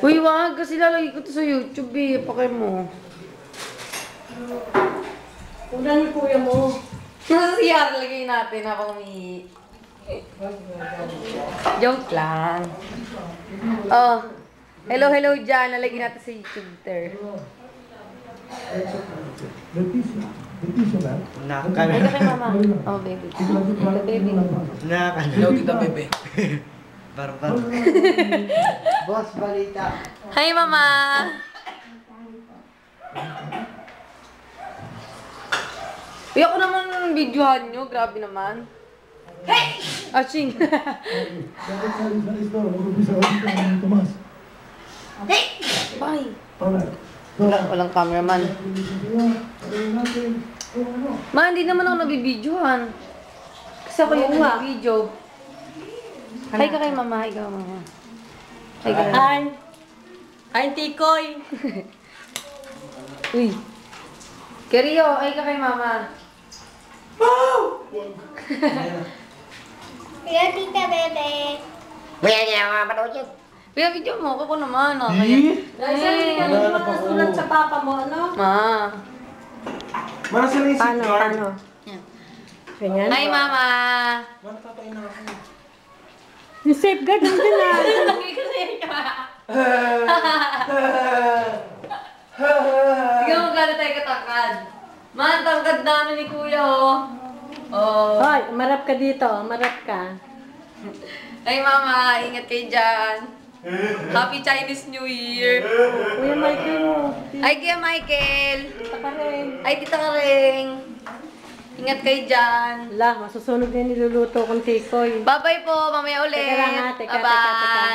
Uy, wag. Kasi lalagay ko to sa YouTube eh. Pakay mo. Ulan ni kuya mo. Nasa CR lagay natin habang umihi. Joke lang. Oh. Hello, hello dyan. Lalagay natin sa YouTube ter. Nakakala. Ay, kay mama. Oh, baby. Hello, baby. Nakakala. Hello, tita bebe. Barbar. Boss, balita. Hi, mama. Uy, ako naman videohan nyo. Grabe naman. Hey! Aching. Bye. Walang cameraman. Ma, hindi naman ako nabibidyohan. Kasi ako yung video. Hi ka kay mama. Hi ka mama. Hi ka. Ay. Ay, tikoy. Uy. Kerio, hi ka kay mama. Kuya, tita, bebe. Kuya niya, mga panood yun. Kuya, video mo. Ako naman. Kaya. Dahil hindi ka naman nasulat sa papa mo, ano? Ma. Mana sila yung Paano, CPR? paano? Ganyan? Hi, mama. Mana papain na ako? Yung safeguard, nandun na. Tignan mo gano'n tayo katangkad. Man, tangkad namin ni kuya, oh. Oh. Hoy, marap ka dito. Marap ka. Hi, mama. Ingat kayo dyan. Happy Chinese New Year. Kuya Michael mo. Hi, Kuya Michael. Tita ka rin. Hi, Tita Karing. Ingat kayo dyan. Wala, masusunog na yung niluluto kong tikoy. Bye-bye po. Mamaya ulit. Teka lang ha, teka. Bye-bye.